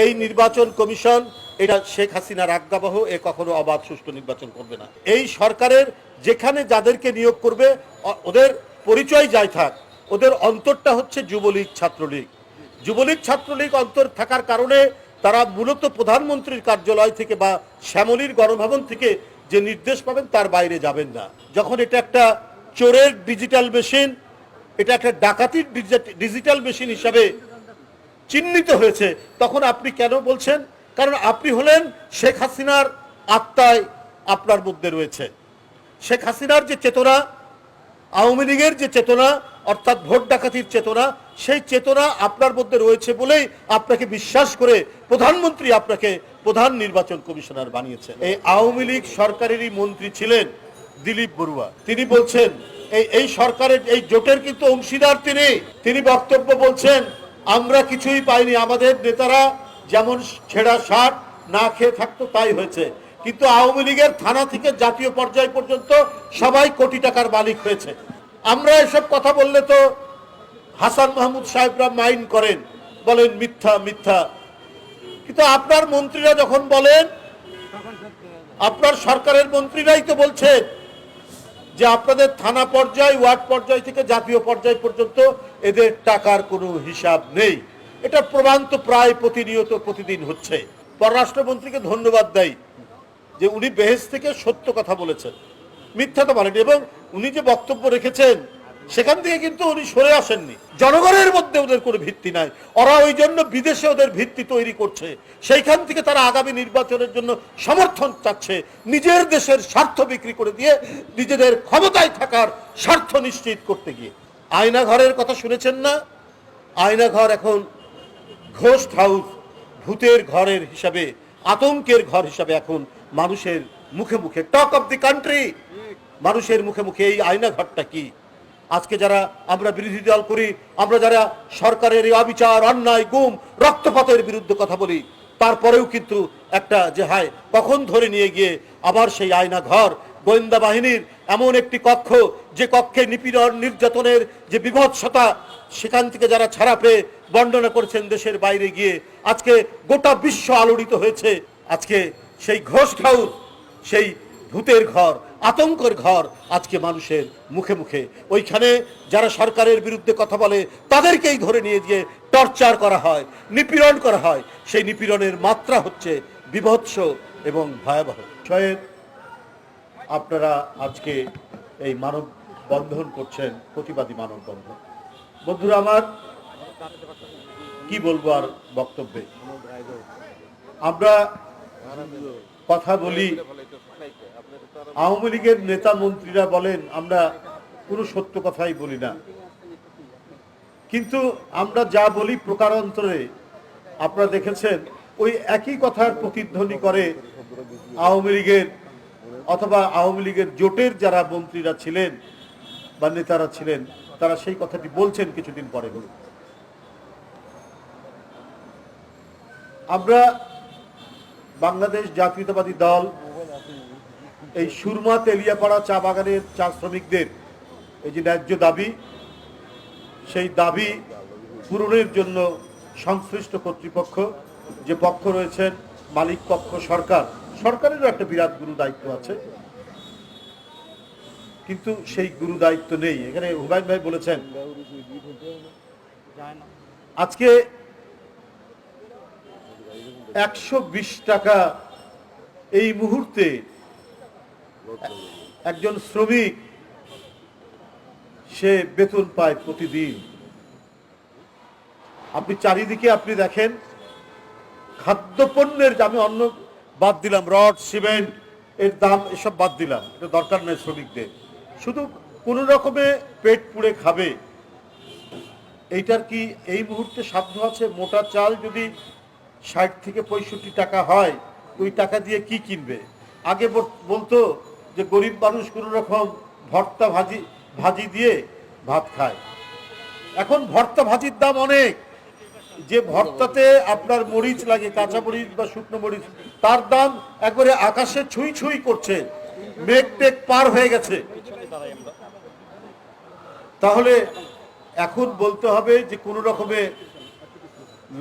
এই নির্বাচন কমিশন এটা শেখ হাসিনার আজ্ঞাবহ, এ কখনো অবাধ সুষ্ঠু নির্বাচন করবে না। এই সরকারের যেখানে যাদেরকে নিয়োগ করবে ওদের পরিচয় যাই থাক, ওদের অন্তরটা হচ্ছে যুবলীগ ছাত্রলীগ। যুবলীগ ছাত্রলীগ অন্তর থাকার কারণে তারা মূলত প্রধানমন্ত্রীর কার্যালয় থেকে বা শ্যামলীর গণভবন থেকে যে নির্দেশ পাবেন তার বাইরে যাবেন না। যখন এটা একটা চোরের ডিজিটাল মেশিন, এটা একটা ডাকাতির ডিজিটাল মেশিন হিসাবে চিহ্নিত হয়েছে, তখন আপনি কেন বলছেন? কারণ আপনি হলেন শেখ হাসিনার আত্মায় আপনার মধ্যে রয়েছে। শেখ হাসিনার যে চেতনা, আওয়ামী লীগের যে চেতনা, অর্থাৎ ভোট ডাকাতির চেতনা, সেই চেতনা আপনার মধ্যে রয়েছে বলেই আপনাকে বিশ্বাস করে প্রধানমন্ত্রী আপনাকে প্রধান নির্বাচন কমিশনার বানিয়েছে। এই আওয়ামী লীগ সরকারেরই মন্ত্রী ছিলেন দিলীপ বড়ুয়া। তিনি বলছেন এই সরকারের এই জোটের কিন্তু অংশীদার তিনি বক্তব্য বলছেন আমরা কিছুই পাইনি, আমাদের নেতারা যেমন ছেঁড়া শার্ট না খেয়ে থাকতো তাই হয়েছে। কিন্তু আওয়ামী লীগের থানা থেকে জাতীয় পর্যায় পর্যন্ত সবাই কোটি টাকার মালিক হয়েছে। আমরা এসব কথা বললে তো হাসান মাহমুদ সাহেবরা মাইন্ড করেন, বলেন মিথ্যা মিথ্যা। কিন্তু আপনার মন্ত্রীরা যখন বলেন, আপনার সরকারের মন্ত্রীরাই তো বলছেন যে আপনাদের থানা পর্যায়, ওয়ার্ড পর্যায় থেকে জাতীয় পর্যায় পর্যন্ত এদের টাকার কোনো হিসাব নেই। এটা প্রমাণ তো প্রায় প্রতিনিয়ত প্রতিদিন হচ্ছে। পররাষ্ট্রমন্ত্রীকে ধন্যবাদ দেয় যে উনি বেহেশত থেকে সত্য কথা বলেছেন, মিথ্যা তো বলেন। এবং উনি যে বক্তব্য রেখেছেন সেখান থেকে কিন্তু উনি সরে আসেননি। জনগণের মধ্যে ওদের কোনো ভিত্তি নাই, ওরা ওই জন্য বিদেশে ওদের ভিত্তি তৈরি করছে। সেইখান থেকে তারা আগামী নির্বাচনের জন্য সমর্থন চাচ্ছে, নিজের দেশের স্বার্থ বিক্রি করে দিয়ে নিজেদের ক্ষমতায় থাকার স্বার্থ নিশ্চিত করতে গিয়ে। আয়নাঘরের কথা শুনেছেন না? আয়নাঘর এখন ঘোস্ট হাউস, ভূতের ঘরের হিসাবে, আতঙ্কের ঘর হিসাবে এখন মানুষের মুখে মুখে, টক অফ দি কান্ট্রি, মানুষের মুখে মুখে এই আয়নাঘরটা কি। আজকে যারা আমরা বিরোধী দল করি, আমরা যারা সরকারের এই অবিচার, অন্যায়, গুম, রক্তপাতের বিরুদ্ধে কথা বলি, তারপরেও কিন্তু একটা যে হায় কখন ধরে নিয়ে গিয়ে আবার সেই আয়না ঘর, গোয়েন্দা বাহিনীর এমন একটি কক্ষ, যে কক্ষে নিপীড়ন নির্যাতনের যে বিভৎসতা, সেখান থেকে যারা ছাড়া পেয়ে বর্ণনা করেছেন দেশের বাইরে গিয়ে, আজকে গোটা বিশ্ব আলোড়িত হয়েছে। আজকে সেই ঘোস্ট হাউস, সেই ভূতের ঘর, আতঙ্কের ঘর আজকে মানুষের মুখে মুখে। ওইখানে যারা সরকারের বিরুদ্ধে কথা বলে তাদেরকেই ধরে নিয়ে গিয়ে টর্চার করা হয়, নিপীড়ন করা হয়। সেই নিপীড়নের মাত্রা হচ্ছে বিভৎস এবং ভয়াবহ। আপনারা আজকে এই মানব বন্ধন করছেন, প্রতিবাদী মানব বন্ধন। বন্ধুরা আমার, কি বলবো আর বক্তব্যে। আমরা কথা বলি, আওয়ামী লীগের নেতা মন্ত্রীরা বলেন আমরা কোনো সত্য কথাই বলি না, কিন্তু আমরা যা বলি প্রকারান্তরে আপনারা দেখেছেন ওই একই কথার প্রতিধ্বনি করে আওয়ামী লীগের অথবা আওয়ামী লীগের জোটের যারা মন্ত্রীরা ছিলেন বা নেতারা ছিলেন, তারা সেই কথাটি বলছেন কিছুদিন পরে। আমরা বাংলাদেশ জাতীয়তাবাদী দল এই সুরমা তেলিয়াপাড়া চা বাগানের চা শ্রমিকদের এই যে ন্যায্য দাবি, সেই দাবি পূরণের জন্য সংশ্লিষ্ট কর্তৃপক্ষ যে পক্ষ রয়েছেন, মালিক পক্ষ সরকার, সরকারেরও একটা বিরাট গুরু দায়িত্ব আছে, কিন্তু সেই গুরু দায়িত্ব নেই। এখানে হুমায়ুন ভাই বলেছেন আজকে 120 টাকা এই মুহূর্তে একজন শ্রমিক সে বেতন পায় প্রতিদিন। আপনি চারিদিকে আপনি দেখেন খাদ্যপণ্যের, আমি অন্য বাদ দিলাম, রড সিমেন্ট এর দাম এসব বাদ দিলাম, এটা দরকার নেই শ্রমিকদের, শুধু কোন রকমে পেট পুড়ে খাবে, এইটার কি এই মুহূর্তে সাধ্য আছে? মোটা চাল যদি 60 থেকে 65 টাকা হয়, ওই টাকা দিয়ে কি কিনবে? আগে বলতো যে গরিব মানুষ কোন রকম ভর্তা ভাজি দিয়ে ভাত খায়, এখন ভর্তা ভাজির দাম অনেক। যে ভর্তাতে আপনার মরিচ লাগে, কাঁচা মরিচ বা শুকনো মরিচ, তার দাম একবারে আকাশে ছুঁই ছুঁই করছে, মেঘ টেক পার হয়ে গেছে। তাহলে এখন বলতে হবে যে কোনো রকমে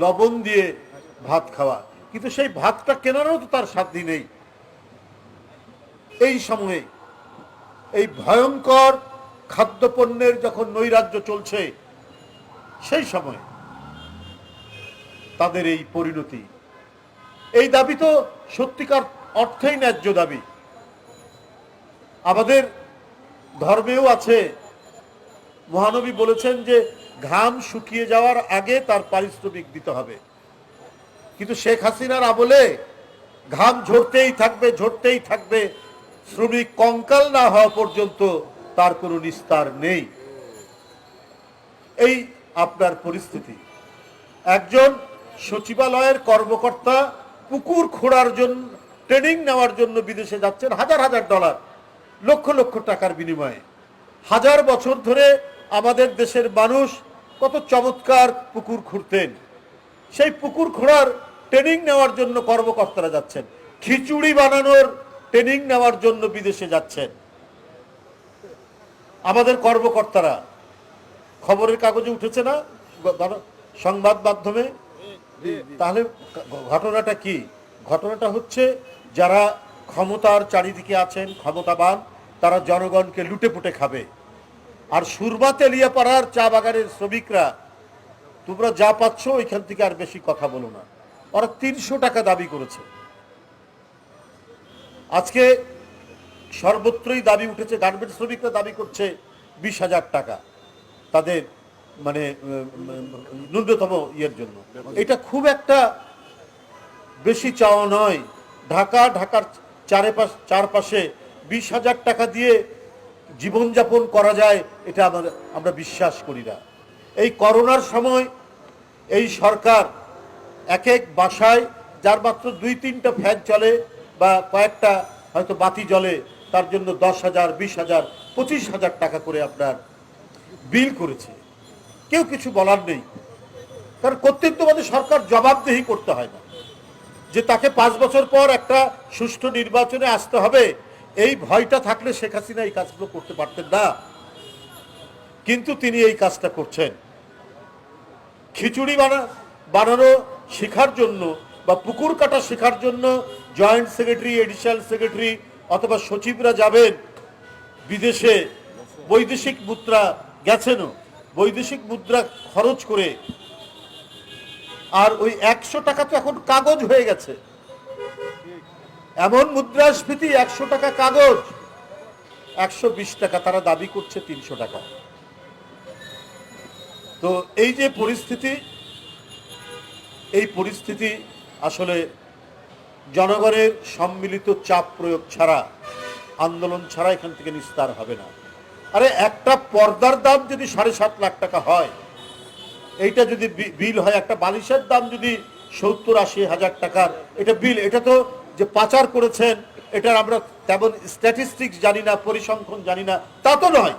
লবণ দিয়ে ভাত খাওয়া, কিন্তু সেই ভাতটা কেনারও তো তার সাধ্য নেই। এই সময়ে এই ভয়ঙ্কর খাদ্যপণ্যের যখন নৈরাজ্য চলছে, সেই সময় তাদের এই পরিণতি, এই দাবি তো সত্যিকার অর্থেই ন্যায্য দাবি। আমাদের ধর্মেও আছে, মহানবী বলেছেন যে ঘাম শুকিয়ে যাওয়ার আগে তার পারিশ্রমিক দিতে হবে। কিন্তু শেখ হাসিনার আমলে ঘাম ঝরতেই থাকবে, ঝরতেই থাকবে, শ্রমিক কঙ্কাল না হওয়া পর্যন্ত তার কোনো নিস্তার নেই। এই আপনার পরিস্থিতি। একজন সচিবালয়ের কর্মকর্তা পুকুর খোঁড়ার জন্য, ট্রেনিং নেওয়ার জন্য বিদেশে যাচ্ছেন, হাজার হাজার ডলার, লক্ষ লক্ষ টাকার বিনিময়ে। হাজার বছর ধরে আমাদের দেশের মানুষ কত চমৎকার পুকুর খুঁড়তেন, সেই পুকুর খোঁড়ার ট্রেনিং নেওয়ার জন্য কর্মকর্তারা যাচ্ছেন। খিচুড়ি বানানোর ট্রেনিং নেওয়ার জন্য বিদেশে যাচ্ছেন আমাদের কর্মকর্তারা। খবরের কাগজে উঠেছে না, সংবাদ মাধ্যমে? তাহলে ঘটনাটা কি? ঘটনাটা হচ্ছে যারা ক্ষমতার চারিদিকে আছেন, ক্ষমতাবান, তারা জনগণকে লুটে পুটে খাবে। আর সুরমা তেলিয়াপাড়ার চা বাগানের শ্রমিকরা, তোমরা যা পাচ্ছ ওইখান থেকে আর বেশি কথা বলো না। ওরা 300 টাকা দাবি করেছে। আজকে সর্বত্রই দাবি উঠেছে, গার্মেন্টস শ্রমিকরা দাবি করছে 20,000 টাকা তাদের মানে ন্যূনতম ইয়ের জন্য। এটা খুব একটা বেশি চাওয়া নয়। ঢাকার চারপাশে 20,000 টাকা দিয়ে জীবনযাপন করা যায়, এটা আমরা বিশ্বাস করি না। এই করোনার সময় এই সরকার এক এক বাসায় যার মাত্র 2-3টা ফ্যান চলে বা কয়েকটা হয়তো বাতি জ্বলে, তার জন্য 10,000, 20,000, 25,000 টাকা করে আপনার বিল করেছে। কেউ কিছু বলার নেই, কারণ কর্তৃত্ববাদী সরকার জবাবদিহি করতে হয় না, যে তাকে 5 বছর পর একটা সুষ্ঠু নির্বাচনে আসতে হবে। এই ভয়টা থাকলে শেখ হাসিনা এই কাজগুলো করতে পারতেন না, কিন্তু তিনি এই কাজটা করছেন। খিচুড়ি বানানো শেখার জন্য বা পুকুর কাটা শেখার জন্য জয়েন্ট সেক্রেটারি, এডিশনাল সেক্রেটারি অথবা সচিবরা যাবেন বিদেশে, বৈদেশিক মুদ্রা গেছেনও, বৈদেশিক মুদ্রা খরচ করে। আর ওই 100 টাকা তো এখন কাগজ হয়ে গেছে, এমন মুদ্রাস্ফীতি, 100 টাকা কাগজ, 120 টাকা, তারা দাবি করছে 300 টাকা। তো এই যে পরিস্থিতি, এই পরিস্থিতি আসলে জনগণের সম্মিলিত চাপ প্রয়োগ ছাড়া, আন্দোলন ছাড়া এখান থেকে নিস্তার হবে না। আরে একটা পর্দার দাম যদি 7.5 লাখ টাকা হয়, এইটা যদি বিল হয়, একটা বালিশের দাম যদি 70-80 হাজার টাকার এটা বিল, এটা তো যে পাচার করেছেন এটার আমরা তেমন স্ট্যাটিস্টিক্স জানি না, পরিসংখ্যান জানি না, তা তো নয়।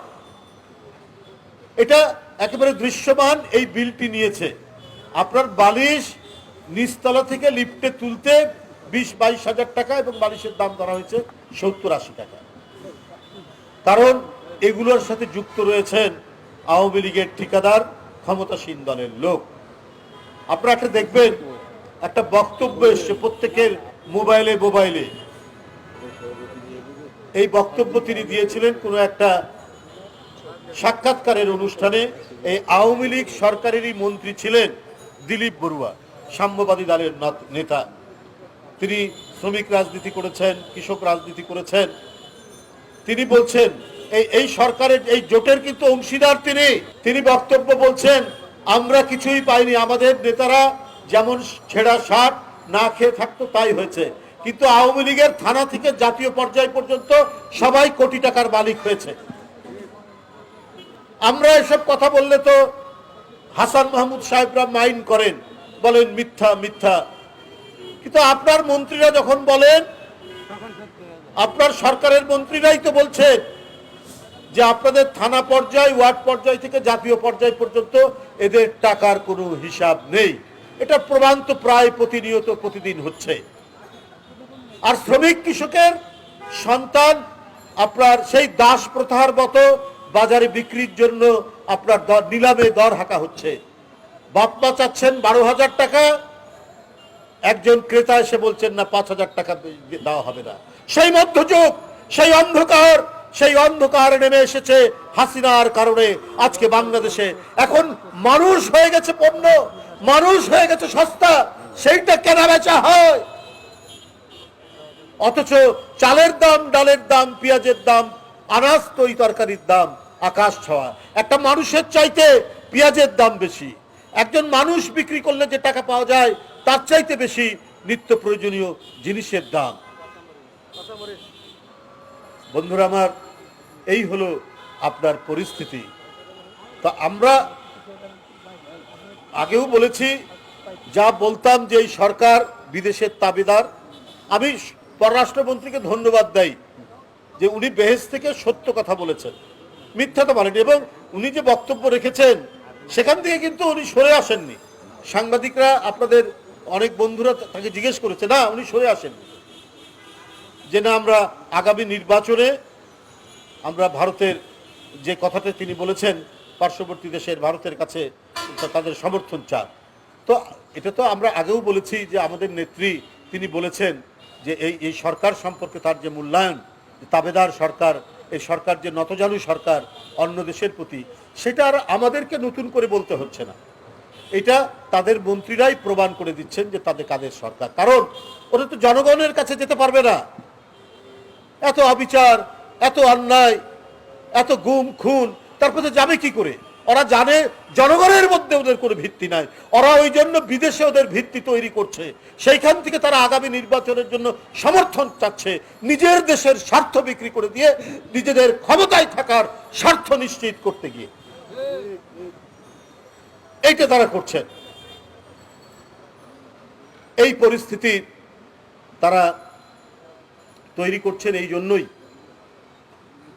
এটা একেবারে দৃশ্যমান এই বিলটি নিয়েছে। আপনার বালিশ নিচতলা থেকে লিফটে তুলতে 20-22 হাজার টাকা এবং বালিশের দাম ধরা হয়েছে 70-80 টাকা। কারণ এগুলোর সাথে যুক্ত রয়েছেন আওয়ামী লীগের ঠিকাদার, ক্ষমতাসীন দলের লোক। আপনারা একটা দেখবেন, একটা বক্তব্য এসছে প্রত্যেকের মোবাইলে। এই বক্তব্য তিনি দিয়েছিলেন কোনো একটা সাক্ষাৎকারের অনুষ্ঠানে। এই আওয়ামী লীগ সরকারেরই মন্ত্রী ছিলেন দিলীপ বড়ুয়া, সাম্যবাদী দলের নেতা। তিনি শ্রমিক রাজনীতি করেছেন, কৃষক রাজনীতি করেছেন। তিনি বলছেন এই সরকারের এই জোটের কিন্তু অংশীদার তিনি বক্তব্য বলছেন, আমরা কিছুই পাইনি, আমাদের নেতারা যেমন ছেঁড়া শার্ট না খেয়ে থাকতো তাই হয়েছে, কিন্তু আওয়ামী লীগের থানা থেকে জাতীয় পর্যায় পর্যন্ত সবাই কোটি টাকার মালিক হয়েছে। আমরা এসব কথা বললে তো হাসান মাহমুদ সাহেবরা মাইন্ড করেন, বলেন মিথ্যা মিথ্যা, কিন্তু আপনার মন্ত্রীরা যখন বলেন, আপনার সরকারের মন্ত্রীরাই তো বলছেন যে আপনাদের থানা পর্যায়, ওয়ার্ড পর্যায় থেকে জাতীয় পর্যায় পর্যন্ত এদের টাকার কোনো হিসাব নেই। এটা প্রমাণ তো প্রায় প্রতিনিয়ত, প্রতিদিন হচ্ছে। আর শ্রমিক কৃষকের সন্তান আপনার সেই দাস প্রথার মতো বাজারে বিক্রির জন্য আপনার নিলামে দর হাঁকা হচ্ছে। বাপ মা চাচ্ছেন 12,000 টাকা, একজন ক্রেতা এসে বলছেন না 5,000 টাকা দেওয়া হবে না। সেই মধ্যযুগ, সেই অন্ধকার নেমে এসেছে হাসিনার কারণে। আজকে বাংলাদেশে এখন মানুষ হয়ে গেছে পণ্য, মানুষ হয়ে গেছে সস্তা, সেইটা কেনা বেচা হয়। অথচ চালের দাম, ডালের দাম, পেঁয়াজের দাম, আনাজ তরি তরকারির দাম আকাশ ছোঁয়া। একটা মানুষের চাইতে পেঁয়াজের দাম বেশি। একজন মানুষ বিক্রি করলে যে টাকা পাওয়া যায় তার চাইতে বেশি নিত্য প্রয়োজনীয় জিনিসের দাম। বন্ধুরা আমার, এই হলো আপনার পরিস্থিতি। তা আমরা আগেও বলেছি, যা বলতাম যে এই সরকার বিদেশের তাবেদার। আমি পররাষ্ট্রমন্ত্রীকে ধন্যবাদ দেই যে উনি বেহেশত থেকে সত্য কথা বলেছেন, মিথ্যা তো বলেনি। এবং উনি যে বক্তব্য রেখেছেন সেখান থেকে কিন্তু উনি সরে আসেননি। সাংবাদিকরা, আপনাদের অনেক বন্ধুরা তাকে জিজ্ঞেস করেছে, না উনি সরে আসেননি, যে না আমরা আগামী নির্বাচনে আমরা ভারতের যে কথাটা তিনি বলেছেন, পার্শ্ববর্তী দেশের ভারতের কাছে তাদের সমর্থন চান। তো এটা তো আমরা আগেও বলেছি যে আমাদের নেত্রী তিনি বলেছেন যে এই সরকার সম্পর্কে তার যে মূল্যায়ন, তাবেদার সরকার, এই সরকার যে নতজানু সরকার অন্য দেশের প্রতি, সেটা আর আমাদেরকে নতুন করে বলতে হচ্ছে না। এটা তাদের মন্ত্রীরাই প্রমাণ করে দিচ্ছেন যে তাদের কাদের সরকার। কারণ ওরা তো জনগণের কাছে যেতে পারবে না। এত অবিচার, এত অন্যায়, এত গুম খুন, তারপরে যাবে কি করে? ওরা জানে জনগণের মধ্যে ওদের কোনো ভিত্তি নাই। ওরা ওই জন্য বিদেশে ওদের ভিত্তি তৈরি করছে। সেইখান থেকে তারা আগামী নির্বাচনের জন্য সমর্থন চাচ্ছে, নিজের দেশের স্বার্থ বিক্রি করে দিয়ে নিজেদের ক্ষমতায় থাকার স্বার্থ নিশ্চিত করতে গিয়ে এইটা তারা করছেন। এই পরিস্থিতি তারা তৈরি করছেন এই জন্যই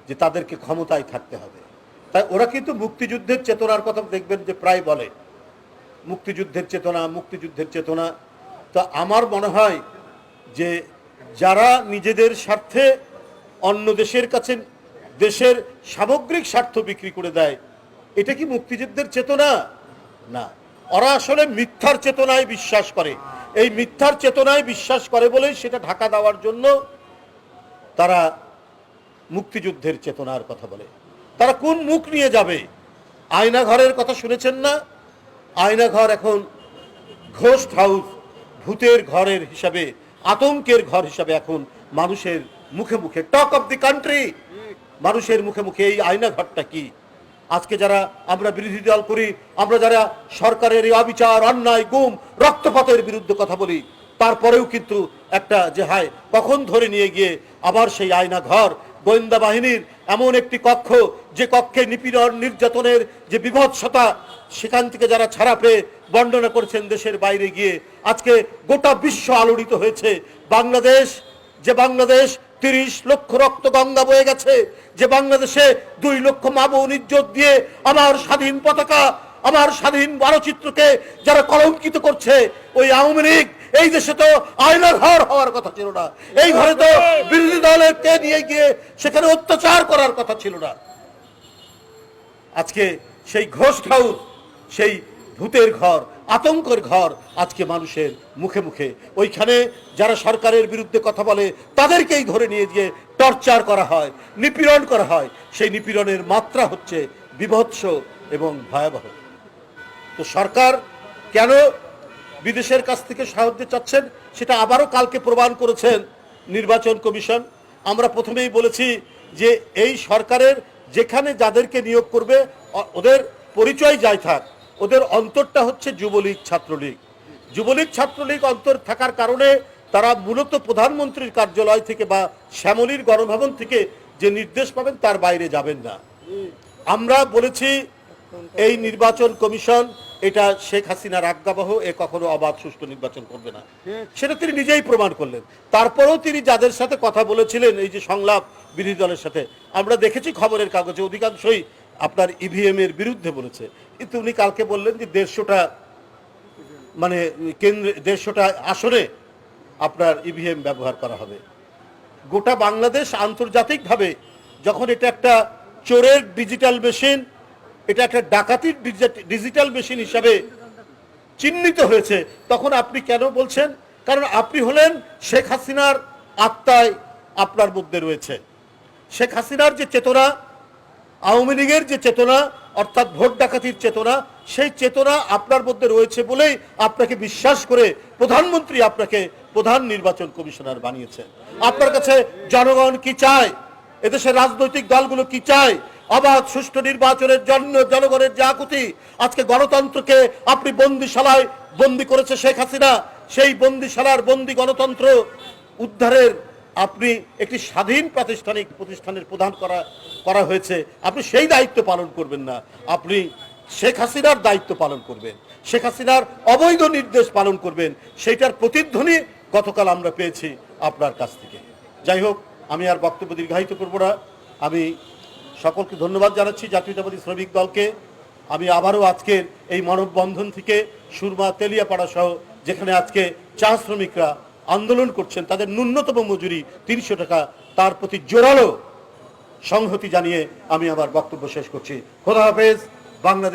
যে তাদেরকে ক্ষমতায় থাকতে হবে। তাই ওরা কিন্তু মুক্তিযুদ্ধের চেতনার কথা দেখবেন যে প্রায় বলে, মুক্তিযুদ্ধের চেতনা, মুক্তিযুদ্ধের চেতনা। তা আমার মনে হয় যে যারা নিজেদের স্বার্থে অন্য দেশের কাছে দেশের সামগ্রিক স্বার্থ বিক্রি করে দেয়, এটা কি মুক্তিযুদ্ধের চেতনা? না, ওরা আসলে মিথ্যার চেতনায় বিশ্বাস করে। এই মিথ্যার চেতনায় বিশ্বাস করে বলেই সেটা ঢাকা দেওয়ার জন্য তারা মুক্তিযুদ্ধের চেতনার কথা বলে। তারা কোন মুখ নিয়ে যাবে? আয়না ঘরের কথা শুনেছেন না? আয়না ঘর এখন ঘোস্ট হাউস, ভূতের ঘরের হিসাবে, আতঙ্কের ঘর হিসাবে এখন মানুষের মুখে মুখে, টক অফ দি কান্ট্রি, মানুষের মুখে মুখে এই আয়না ঘরটা কি। আজকে যারা আমরা বিরোধী দল করি, আমরা যারা সরকারের এই অবিচার, অন্যায়, গুম, রক্তপাতের বিরুদ্ধে কথা বলি, তারপরেও কিন্তু একটা যে হায় কখন ধরে নিয়ে গিয়ে আবার সেই আয়না ঘর, গোয়েন্দা বাহিনীর এমন একটি কক্ষ, যে কক্ষে নিপীড়ন, নির্যাতনের যে বিভৎসতা, সেখান থেকে যারা ছাড়া পেয়ে বর্ণনা করেছেন দেশের বাইরে গিয়ে, আজকে গোটা বিশ্ব আলোড়িত হয়েছে। বাংলাদেশ 30 লক্ষ রক্ত গঙ্গা বয়ে গেছে, যে বাংলাদেশে 2 লক্ষ মা বোন ইজ্জত দিয়ে আমার স্বাধীন পতাকা, আমার স্বাধীন মানচিত্রকে যারা কলঙ্কিত করছে, ওই আওয়ামী লীগ এই দেশে তো আয়না ঘর হওয়ার কথা ছিল না। এই ঘরে তো বিরোধী দলকে নিয়ে গিয়ে সেখানে অত্যাচার করার কথা ছিল না। আজকে সেই ঘোস্ট হাউস, সেই ভূতের ঘর, আতঙ্কের ঘর আজকে মানুষের মুখে মুখে। ওইখানে যারা সরকারের বিরুদ্ধে কথা বলে তাদেরকেই ধরে নিয়ে গিয়ে টর্চার করা হয়, নিপীড়ন করা হয়। সেই নিপীড়নের মাত্রা হচ্ছে বিভৎস এবং ভয়াবহ। তো সরকার কেন বিদেশের কাছ থেকে সাহায্য চাচ্ছেন সেটা আবারও কালকে প্রমাণ করেছেন নির্বাচন কমিশন। আমরা প্রথমেই বলেছি যে এই সরকারের যেখানে যাদেরকে নিয়োগ করবে ওদের পরিচয় যাই থাক, ওদের অন্তরটা হচ্ছে যুবলীগ, ছাত্রলীগ। যুবলীগ, ছাত্রলীগ অন্তর থাকার কারণে তারা মূলত প্রধানমন্ত্রীর কার্যালয় থেকে বা শ্যামলীর গণভবন থেকে যে নির্দেশ পাবেন তার বাইরে যাবেন না। আমরা বলেছি এই নির্বাচন কমিশন এটা শেখ হাসিনার আজ্ঞাবহ, এ কখনো অবাধ সুষ্ঠু নির্বাচন করবে না, সেটা তিনি নিজেই প্রমাণ করলেন। তারপরেও তিনি যাদের সাথে কথা বলেছিলেন, এই যে সংলাপ বিরোধী দলের সাথে, আমরা দেখেছি খবরের কাগজে অধিকাংশই আপনার ইভিএম এর বিরুদ্ধে বলেছে। কিন্তু উনি কালকে বললেন যে 150টা মানে কেন্দ্রে 150টা আসনে আপনার ইভিএম ব্যবহার করা হবে। গোটা বাংলাদেশ আন্তর্জাতিকভাবে যখন এটা একটা চোরের ডিজিটাল মেশিন, এটা একটা ডাকাতির ডিজিটাল মেশিন হিসাবে চিহ্নিত হয়েছে, তখন আপনি কেন বলছেন কারণ আপনি হলেন শেখ হাসিনার আত্মায় আপনার মধ্যে রয়েছে। শেখ হাসিনার যে চেতনা, আওয়ামী লীগের যে চেতনা অর্থাৎ ভোট ডাকাতির চেতনা, সেই চেতনা আপনার মধ্যে রয়েছে বলেই আপনাকে বিশ্বাস করে প্রধানমন্ত্রী আপনাকে প্রধান নির্বাচন কমিশনার বানিয়েছে। আপনার কাছে জনগণ কি চায়, এদেশের রাজনৈতিক দলগুলো কি চায়? অবাধ সুষ্ঠু নির্বাচনের জন্য জনগণের যে আকুতি। আজকে গণতন্ত্রকে আপনি বন্দিশালায় বন্দি করেছে শেখ হাসিনা, সেই বন্দিশালার বন্দি গণতন্ত্র উদ্ধারের আপনি একটি স্বাধীন প্রতিষ্ঠানের প্রধান করা হয়েছে। আপনি সেই দায়িত্ব পালন করবেন না, আপনি শেখ হাসিনার দায়িত্ব পালন করবেন, শেখ হাসিনার অবৈধ নির্দেশ পালন করবেন। সেইটার প্রতিধ্বনি গতকাল আমরা পেয়েছি আপনার কাছ থেকে। যাই হোক, আমি আর বক্তব্য দীর্ঘায়িত করব না। আমি সকলকে ধন্যবাদ জানাচ্ছি, জাতীয়তাবাদী শ্রমিক দলকে। আমি আবারও আজকের এই মানববন্ধন থেকে সুরমা, তেলিয়াপাড়া সহ যেখানে আজকে চা শ্রমিকরা আন্দোলন করছেন, তাদের ন্যূনতম মজুরি ৩০০ টাকা, তার প্রতি জোরালো সংহতি জানিয়ে আমি আমার বক্তব্য শেষ করছি। খোদা হাফেজ। বাংলাদেশ।